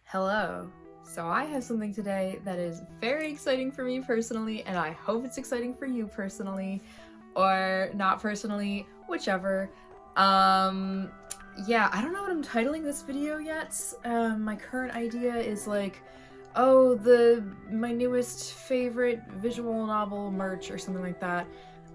Hello. So I have something today that is very exciting for me personally, and I hope it's exciting for you personally, or not personally, whichever. Yeah, I don't know what I'm titling this video yet. My current idea is like, oh, my newest favorite visual novel merch or something like that.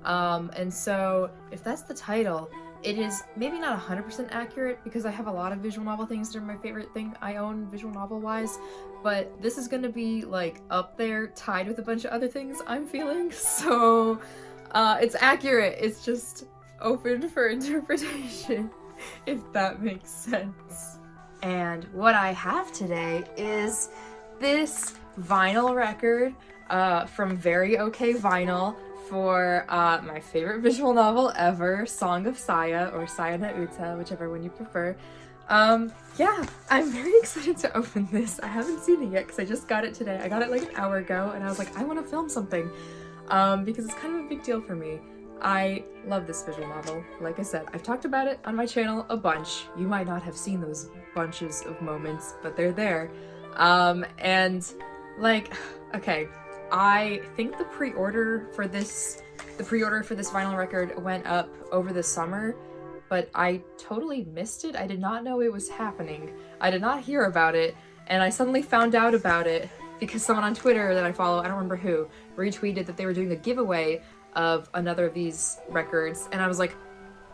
And so if that's the title, it is maybe not 100% accurate because I have a lot of visual novel things that are my favorite thing I own visual novel wise, but this is gonna be like up there tied with a bunch of other things I'm feeling, so it's accurate, it's just open for interpretation, if that makes sense. And what I have today is this vinyl record from Very Okay Vinyl for my favorite visual novel ever, Song of Saya, or Saya no Uta, whichever one you prefer. Yeah, I'm very excited to open this. I haven't seen it yet because I just got it today. I got it like an hour ago and I was like, I want to film something because it's kind of a big deal for me. I love this visual novel. Like I said, I've talked about it on my channel a bunch. You might not have seen those bunches of moments, but they're there. And like, okay, I think the pre-order for this vinyl record went up over the summer, but I totally missed it. I did not know it was happening. I did not hear about it, and I suddenly found out about it because someone on Twitter that I follow, I don't remember who, retweeted that they were doing a giveaway of another of these records, and I was like,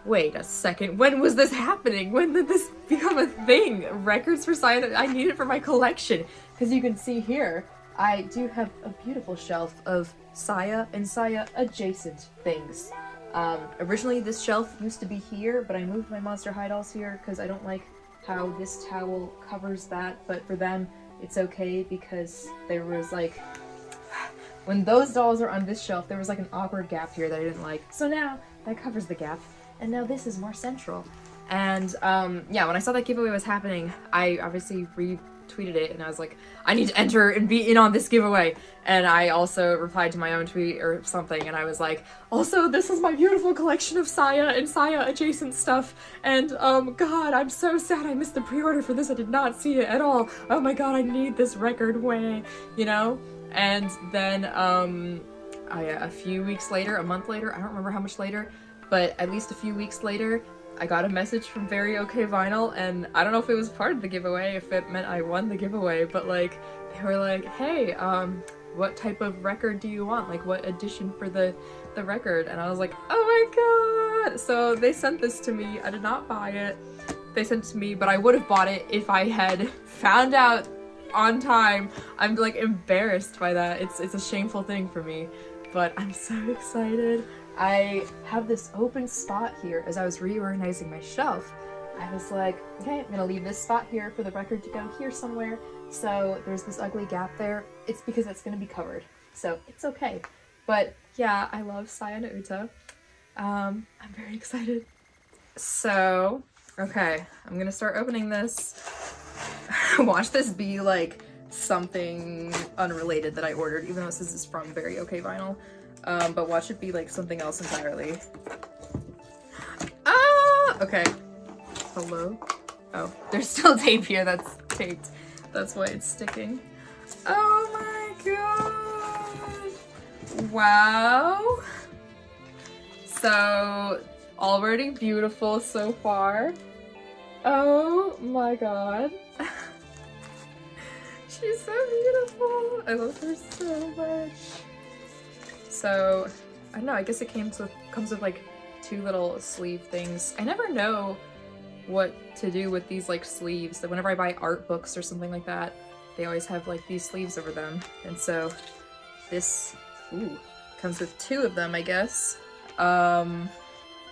wait a second, when was this happening? When did this become a thing? Records for Saya? I need it for my collection, because you can see here, I do have a beautiful shelf of Saya and Saya adjacent things. Originally this shelf used to be here, but I moved my Monster High dolls here because I don't like how this towel covers that, but for them it's okay because there was like, when those dolls are on this shelf, there was like an awkward gap here that I didn't like. So now that covers the gap, and now this is more central. And yeah, when I saw that giveaway was happening, I obviously retweeted it and I was like, I need to enter and be in on this giveaway. And I also replied to my own tweet or something, and I was like, also, this is my beautiful collection of Saya and Saya adjacent stuff, and god, I'm so sad I missed the pre-order for this. I did not see it at all. Oh my god, I need this record way, you know? And then a few weeks later, a month later, I don't remember how much later, but at least a few weeks later, I got a message from Very Okay Vinyl, and I don't know if it was part of the giveaway, if it meant I won the giveaway, but like, they were like, hey, what type of record do you want? Like, what edition for the record? And I was like, oh my god! So they sent this to me. I did not buy it. They sent it to me, but I would have bought it if I had found out on time. I'm like embarrassed by that. It's a shameful thing for me, but I'm so excited. I have this open spot here. As I was reorganizing my shelf, I was like, okay, I'm gonna leave this spot here for the record to go here somewhere. So there's this ugly gap there. It's because it's gonna be covered, so it's okay. But yeah, I love Saya no Uta. I'm very excited. So, okay, I'm gonna start opening this. Watch this be like something unrelated that I ordered, even though this is from Very Okay Vinyl. But watch it be like something else entirely. Ah! Okay. Hello? Oh, there's still tape here that's taped. That's why it's sticking. Oh my god! Wow! So, already beautiful so far. Oh my god. She's so beautiful. I love her so much. So, I don't know, I guess it comes with like two little sleeve things. I never know what to do with these like sleeves. That whenever I buy art books or something like that, they always have like these sleeves over them. And so this, comes with two of them, I guess. I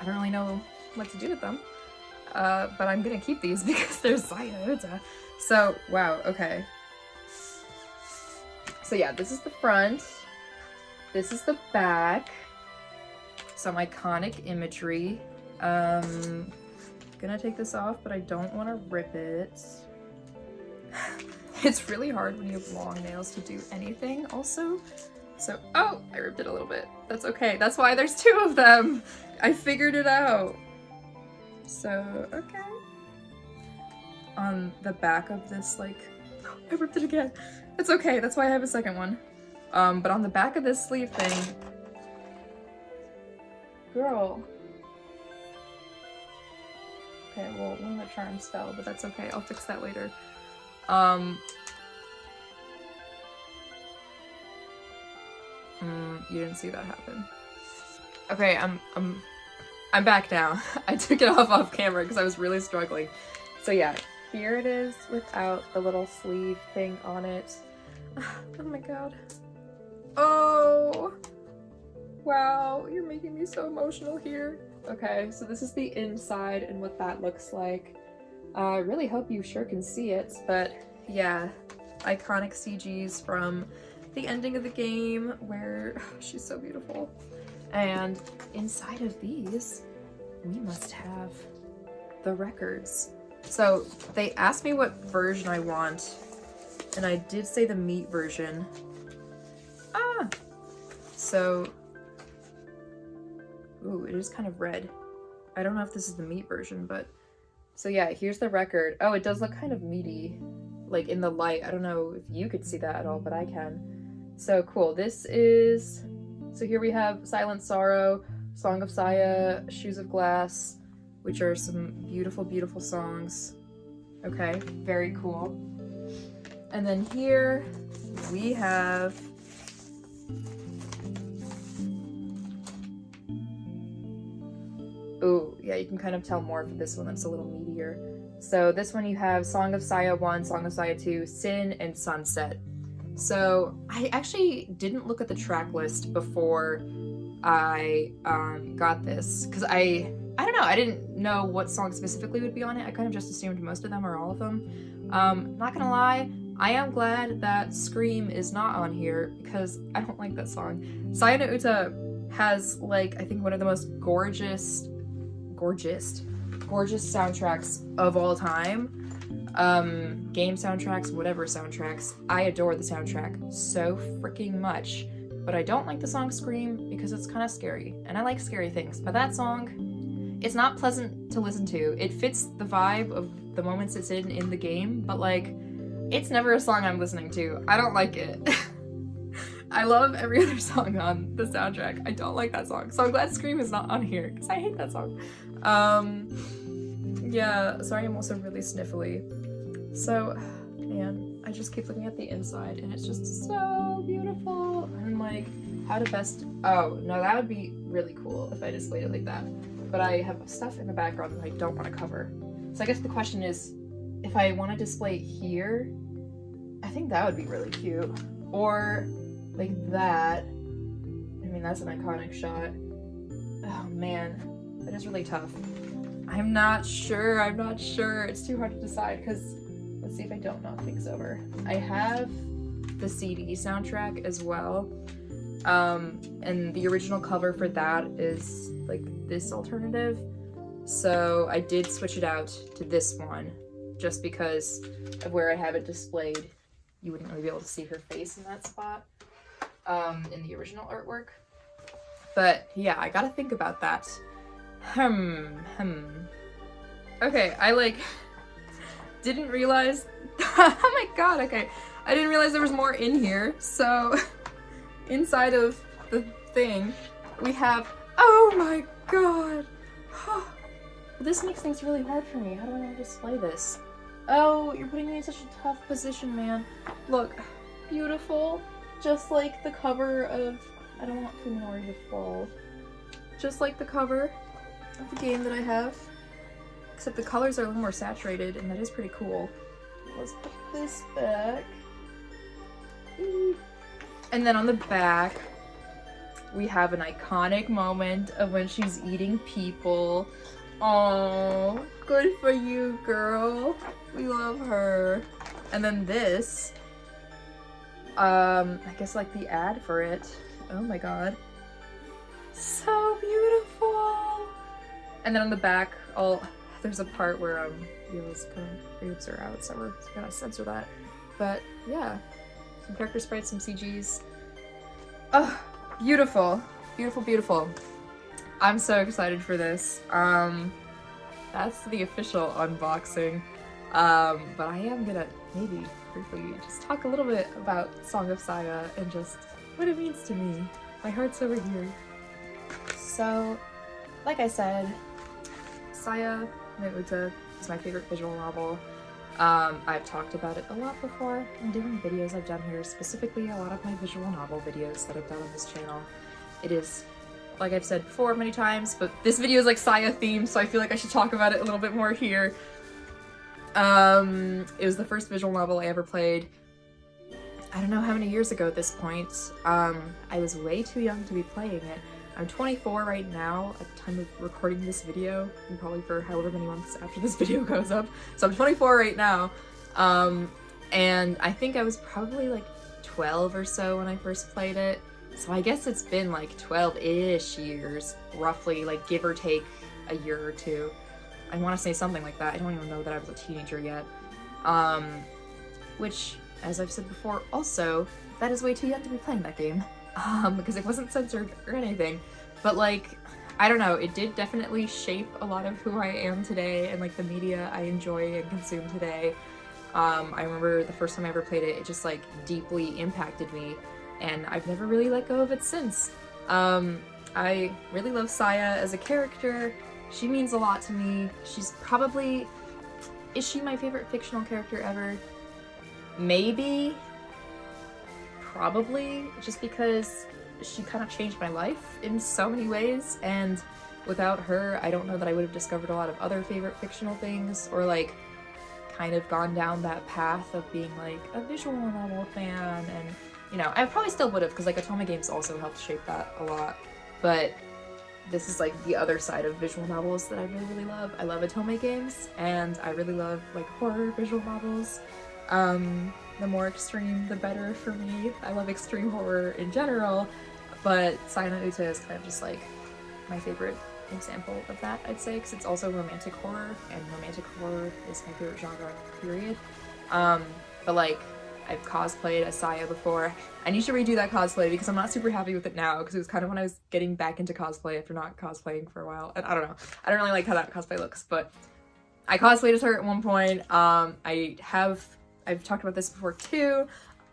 don't really know what to do with them. But I'm gonna keep these because they're Saya no Uta. So, wow, okay. So yeah, this is the front. This is the back. Some iconic imagery. Gonna take this off, but I don't want to rip it. It's really hard when you have long nails to do anything also. So, oh, I ripped it a little bit. That's okay. That's why there's two of them. I figured it out. So, okay. On the back of this like I ripped it again. It's okay, that's why I have a second one. But on the back of this sleeve thing... Girl. Okay, well, one of the charms fell, but that's okay. I'll fix that later. You didn't see that happen. Okay, I'm back now. I took it off camera because I was really struggling. So yeah, here it is without the little sleeve thing on it. Oh my god. Oh! Wow, you're making me so emotional here. Okay, so this is the inside and what that looks like. I really hope you sure can see it, but yeah, iconic CGs from the ending of the game where she's so beautiful. And inside of these, we must have the records. So they asked me what version I want, and I did say the meat version. Ah! So, ooh, it is kind of red. I don't know if this is the meat version, but... So yeah, here's the record. Oh, it does look kind of meaty, like in the light. I don't know if you could see that at all, but I can. So cool. This is... So here we have Silent Sorrow, Song of Saya, Shoes of Glass, which are some beautiful, beautiful songs. Okay, very cool. And then here we have... Ooh, yeah, you can kind of tell more for this one that's a little meatier. So this one you have Song of Saya 1, Song of Saya 2, Sin, and Sunset. So I actually didn't look at the track list before I got this, because I don't know, I didn't know what song specifically would be on it. I kind of just assumed most of them or all of them. Not gonna lie, I am glad that Scream is not on here because I don't like that song. Saya no Uta has, like, I think one of the most gorgeous soundtracks of all time. Game soundtracks, whatever soundtracks. I adore the soundtrack so freaking much, but I don't like the song Scream because it's kind of scary, and I like scary things, but that song, it's not pleasant to listen to. It fits the vibe of the moments it's in the game, but like, it's never a song I'm listening to. I don't like it. I love every other song on the soundtrack. I don't like that song, so I'm glad Scream is not on here because I hate that song. Yeah, sorry, I'm also really sniffly. So, man, I just keep looking at the inside and it's just so beautiful. And like, how to best... Oh, no, that would be really cool if I displayed it like that. But I have stuff in the background that I don't want to cover. So I guess the question is, if I want to display it here, I think that would be really cute. Or like that. I mean, that's an iconic shot. Oh man, that is really tough. I'm not sure. It's too hard to decide because let's see if I don't knock things over. I have the CD soundtrack as well. And the original cover for that is like this alternative. So I did switch it out to this one just because of where I have it displayed. You wouldn't really be able to see her face in that spot in the original artwork. But yeah, I gotta think about that. Okay, I like didn't realize oh my god, okay. I didn't realize there was more in here. So inside of the thing we have, oh my god. This makes things really hard for me. How do I want to display this? Oh, you're putting me in such a tough position, man. Look, beautiful. Just like the cover of, I don't want Fuminori to fall. Just like the cover of the game that I have. Except the colors are a little more saturated, and that is pretty cool. Let's put this back. And then on the back, we have an iconic moment of when she's eating people. Oh, good for you, girl. We love her. And then this, I guess like the ad for it. Oh my god. So beautiful. And then on the back, there's a part where Yo's kind of boobs are out, so we're gonna censor that. But yeah, some character sprites, some CGs. Oh, beautiful, beautiful, beautiful. I'm so excited for this. That's the official unboxing. But I am gonna maybe briefly just talk a little bit about Song of Saya and just what it means to me. My heart's over here. So, like I said, Saya no Uta is my favorite visual novel. I've talked about it a lot before in different videos I've done here, specifically a lot of my visual novel videos that I've done on this channel. It is, like I've said before many times, but this video is like Saya themed, so I feel like I should talk about it a little bit more here. It was the first visual novel I ever played. I don't know how many years ago at this point. I was way too young to be playing it. I'm 24 right now at the time of recording this video, and probably for however many months after this video goes up. So I'm 24 right now, and I think I was probably like 12 or so when I first played it. So I guess it's been like 12-ish years, roughly, like give or take a year or two. I want to say something like that. I don't even know that I was a teenager yet. Which, as I've said before, also, that is way too young to be playing that game. Because it wasn't censored or anything. But like, I don't know, it did definitely shape a lot of who I am today and like the media I enjoy and consume today. I remember the first time I ever played it, it just like deeply impacted me, and I've never really let go of it since. I really love Saya as a character. She means a lot to me. She's probably... Is she my favorite fictional character ever? Maybe. Probably. Just because she kind of changed my life in so many ways, and without her, I don't know that I would have discovered a lot of other favorite fictional things, or like kind of gone down that path of being like a visual novel fan, and you know, I probably still would have, because like Otome games also helped shape that a lot, but this is like the other side of visual novels that I really, really love. I love Otome games, and I really love like horror visual novels. The more extreme, the better for me. I love extreme horror in general, but Saya no Uta is kind of just like my favorite example of that, I'd say, because it's also romantic horror, and romantic horror is my favorite genre, period. But like, I've cosplayed as Saya before. I need to redo that cosplay because I'm not super happy with it now, because it was kind of when I was getting back into cosplay after not cosplaying for a while, and I don't know. I don't really like how that cosplay looks, but I cosplayed as her at one point. I've talked about this before too,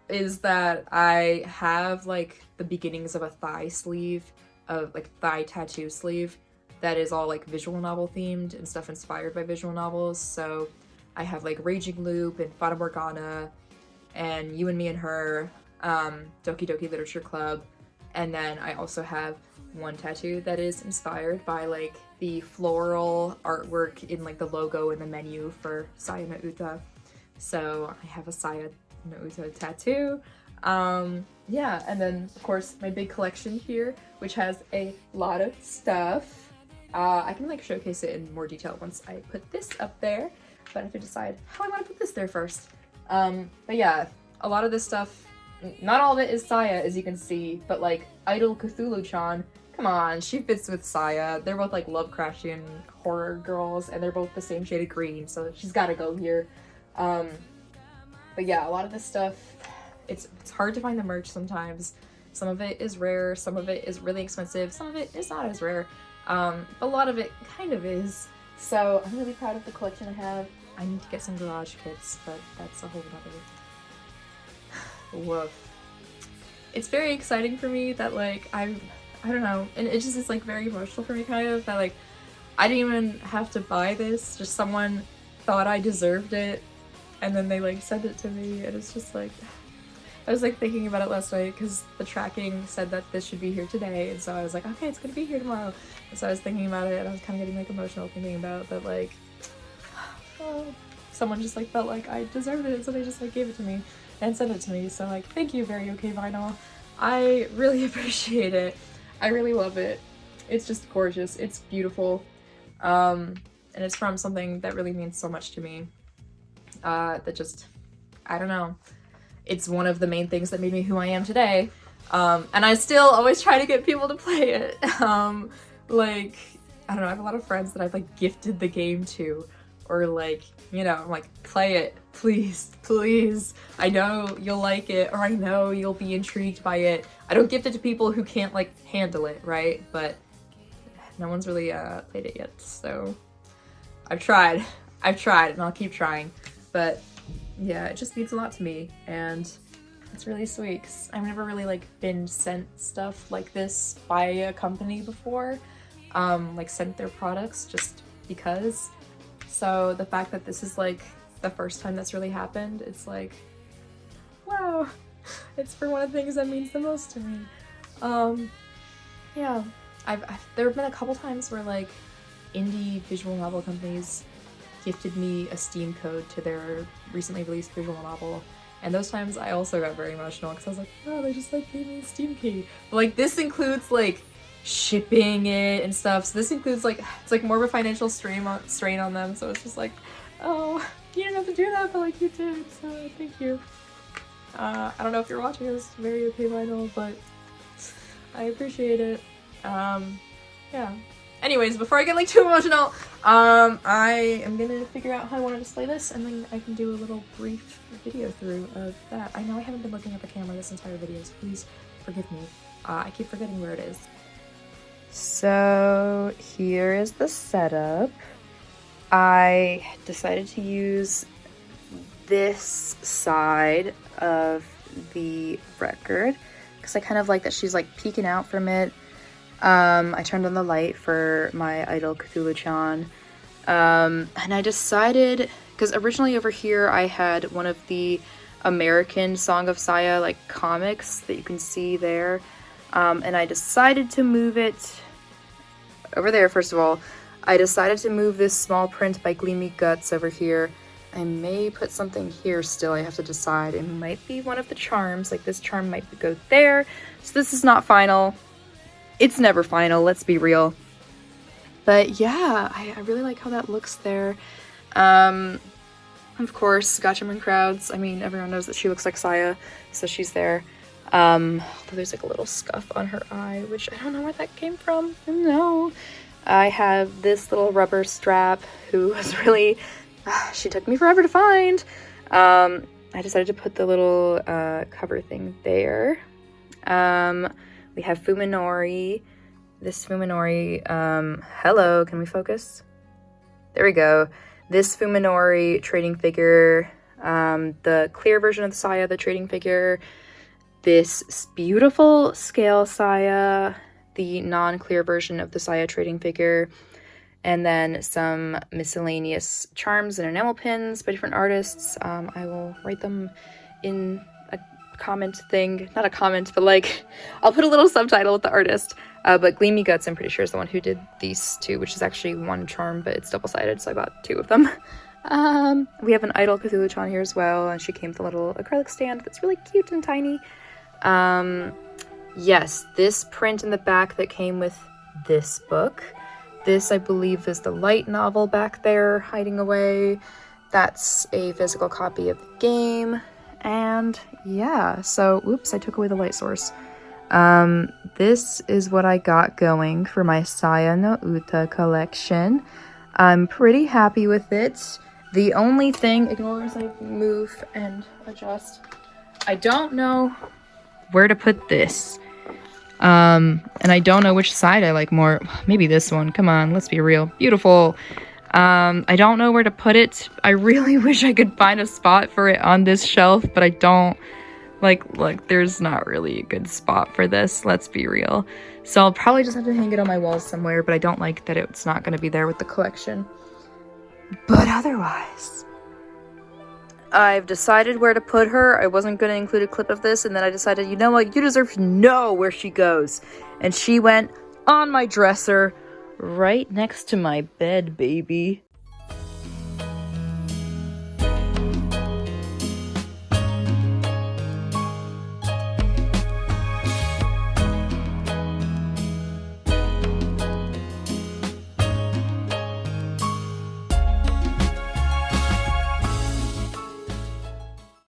is that I have like the beginnings of a thigh sleeve, of like thigh tattoo sleeve, that is all like visual novel themed and stuff inspired by visual novels. So I have like Raging Loop and Fata Morgana and You and Me and Her, Doki Doki Literature Club, and then I also have one tattoo that is inspired by like the floral artwork in like the logo and the menu for Saya no Uta. So I have a Saya no Uta tattoo. Yeah, and then of course my big collection here, which has a lot of stuff. I can like showcase it in more detail once I put this up there, but I have to decide how I want to put this there first. But yeah, a lot of this stuff, not all of it is Saya, as you can see, but like Idol Cthulhu-chan, come on, she fits with Saya. They're both like Lovecraftian horror girls, and they're both the same shade of green, so she's gotta go here. But yeah, a lot of this stuff, it's hard to find the merch sometimes. Some of it is rare, some of it is really expensive, some of it is not as rare. A lot of it kind of is. So I'm really proud of the collection I have. I need to get some garage kits, but that's a whole nother woof. It's very exciting for me that like I don't know, and it just is like very emotional for me kind of, that like I didn't even have to buy this, just someone thought I deserved it, and then they like sent it to me, and it's just like, I was like thinking about it last night because the tracking said that this should be here today, and so I was like, okay, it's gonna be here tomorrow. And so I was thinking about it, and I was kind of getting like emotional thinking about that, like, oh, someone just like felt like I deserved it, so they just like gave it to me and sent it to me. So like, thank you, Very Okay Vinyl. I really appreciate it. I really love it. It's just gorgeous. It's beautiful. And it's from something that really means so much to me. That just, I don't know. It's one of the main things that made me who I am today. And I still always try to get people to play it. Like, I don't know, I have a lot of friends that I've like gifted the game to, or like, you know, I'm like, play it, please, please. I know you'll like it, or I know you'll be intrigued by it. I don't gift it to people who can't like handle it, right? But no one's really played it yet, so I've tried, and I'll keep trying. But yeah, it just means a lot to me, and it's really sweet 'cause I've never really like been sent stuff like this by a company before, like sent their products just because. So the fact that this is like the first time that's really happened, it's like, wow, it's for one of the things that means the most to me. Yeah, there have been a couple times where like indie visual novel companies gifted me a Steam code to their recently released visual novel. And those times I also got very emotional because I was like, oh, they just like gave me a Steam key. But like this includes like shipping it and stuff. So this includes like, it's like more of a financial strain on them. So it's just like, oh, you didn't have to do that, but like you did, so thank you. I don't know if you're watching this, very okay vinyl, but I appreciate it. Yeah. Anyways, before I get like too emotional, I am gonna figure out how I want to display this, and then I can do a little brief video through of that. I know I haven't been looking at the camera this entire video, so please forgive me. I keep forgetting where it is. So here is the setup. I decided to use this side of the record because I kind of like that she's like peeking out from it. I turned on the light for my idol Cthulhu-chan, and I decided, because originally over here I had one of the American Song of Saya like comics that you can see there, and I decided to move it over there. First of all, I decided to move this small print by Gleamy Guts over here. I may put something here still, I have to decide. It might be one of the charms, like this charm might go there. So this is not final. It's never final, let's be real. But yeah, I really like how that looks there. Of course, Gotchaman crowds. I mean, everyone knows that she looks like Saya, so she's there. Although there's like a little scuff on her eye, which I don't know where that came from. No. I have this little rubber strap who was really, she took me forever to find. I decided to put the little cover thing there. We have Fuminori. This Fuminori, hello, can we focus? There we go. This Fuminori trading figure, the clear version of the Saya, the trading figure, this beautiful scale Saya, the non-clear version of the Saya trading figure, and then some miscellaneous charms and enamel pins by different artists. I will write them in a comment thing, not a comment, but like, I'll put a little subtitle with the artist. But Gleamy Guts, I'm pretty sure, is the one who did these two, which is actually one charm, but it's double-sided, so I bought two of them. We have an idol Cthulhu-chan here as well, and she came with a little acrylic stand that's really cute and tiny. Yes, this print in the back that came with this book. This, I believe, is the light novel back there hiding away. That's a physical copy of the game. And yeah, so, oops, I took away the light source. This is what I got going for my Saya no Uta collection. I'm pretty happy with it. The only thing, ignore as I move and adjust, I don't know where to put this. And I don't know which side I like more. Maybe this one. Come on, let's be real. Beautiful. I don't know where to put it. I really wish I could find a spot for it on this shelf, but I don't. Like, look, there's not really a good spot for this, let's be real. So I'll probably just have to hang it on my wall somewhere, but I don't like that it's not going to be there with the collection. But otherwise, I've decided where to put her. I wasn't going to include a clip of this, and then I decided, you know what, you deserve to know where she goes. And she went on my dresser, right next to my bed, baby.